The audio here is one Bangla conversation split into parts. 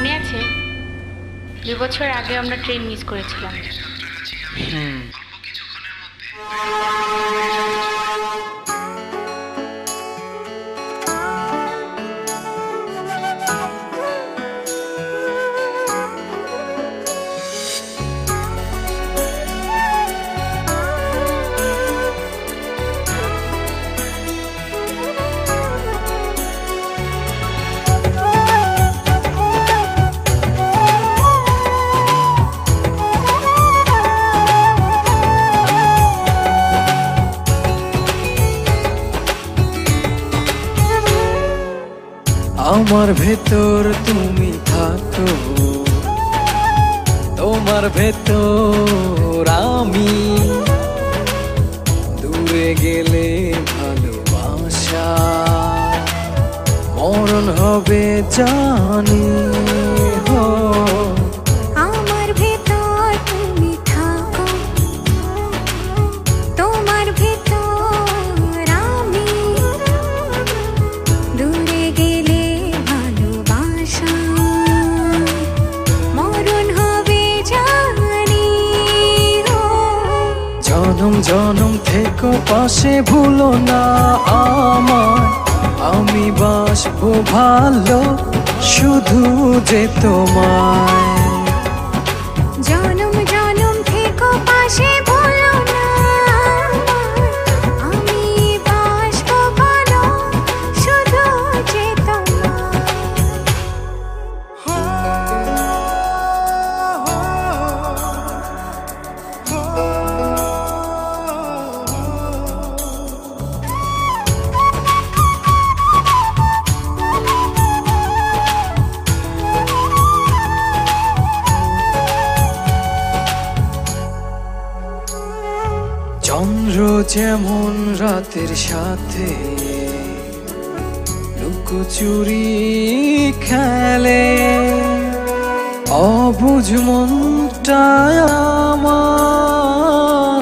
মনে আছে 2 বছর আগে আমরা ট্রেন মিস করেছিলাম। আমার ভেতর তুমি থাকো, তোমার ভেতর আমি, দূরে গেলে ভালোবাসা মরণ হবে জানি। হো আমার ভেতর তুমি থাকো, তোমার ভেতর আমি, দূরে গেলে ভালোবাসা মরণ হবে জানি। জনম জনম থেকো পাশে, ভুলো না আমায়, আমি বাসবো ভালো শুধু যে তোমায়। জনম জনম থেকো পাশে, ভুলো না আমি বাসবো ভালো শুধু যে তোমায়। চন্দ্র যেমন রাতের সাথে লুকোচুরি খেলে, অবুঝ মনটায় আমার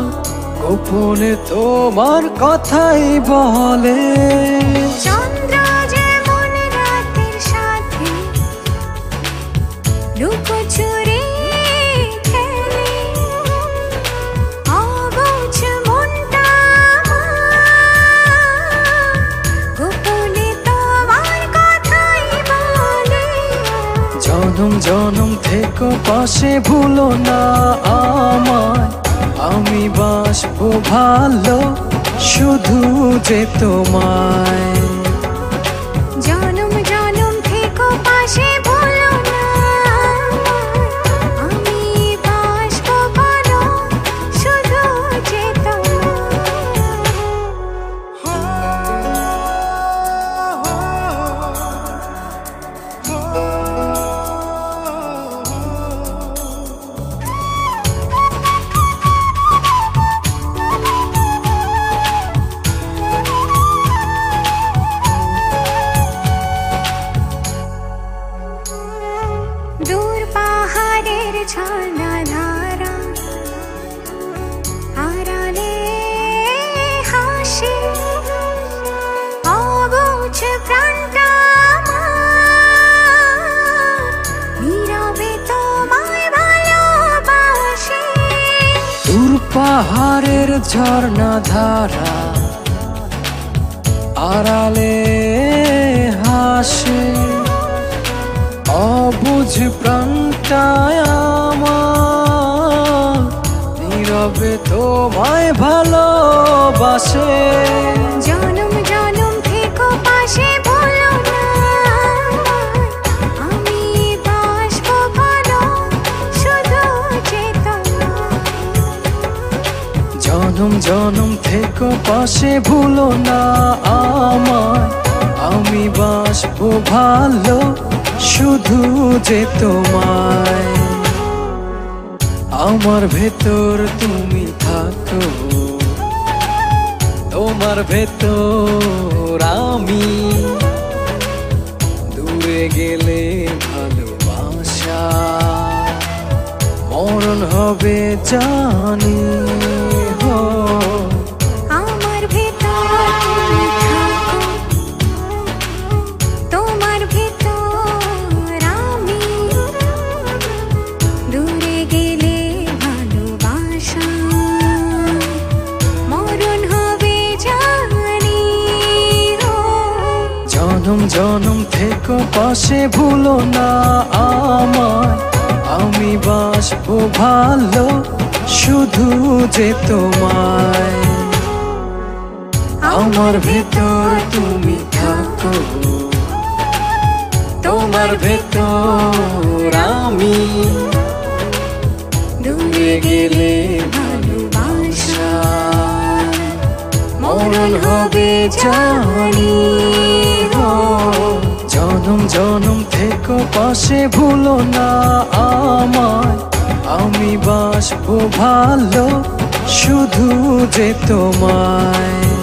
গোপনে তোমার কথাই বলে। চন্দ্র যেমন রাতের সাথে লুকোচুরি খেলে, অবুঝ মনটা আমার গোপনে তোমার কথাই বলে। জনম জনম থেকো পাশে, ভুলো না আমায়, আমি বাসবো ভালো শুধু যে তোমায়। জনম জনম থেকো পাশে, ভুলো না আমি বাসবো ভালো শুধু যে দূর পাহাড়ের ঝর্ণা ধারা আড়ালে হাসি, অবুঝ প্রাণটা আমার নীরবে তোমায় ভালোবাসে। দূর পাহাড়ের ঝর্ণা ধারা আড়ালে হাসে, অবুঝ প্রাণটায় আমার নীরবে তোমায় ভালোবাসে। জনম জনম থেকো পাশে, ভুলো না আমি বাসবো ভালো শুধু যে তোমায়। জনম জনম থেকো পাশে, ভুলো না আমায়, আমি বাসবো ভালো শুধু যে তোমায়। আমার ভেতর তুমি থাকো, তোমার ভেতর আমি, দূরে গেলে ভালোবাসা মরণ হবে জানি। হো আমার ভেতর তুমি থাকো, তোমার ভেতর আমি, জনম জনম থেকো পাশে ভুলো না আমায়, আমি বাসবো ভালো শুধু যে তোমায়। আমার ভেতর তুমি থাকো, তোমার ভেতর আমি, দূরে গেলে ভালোবাসা মরণ হবে জানি। হো জনম জনম থেকো পাশে ভুলো না আমায়, আমি বাসবো ভালো শুধু যে তোমায়।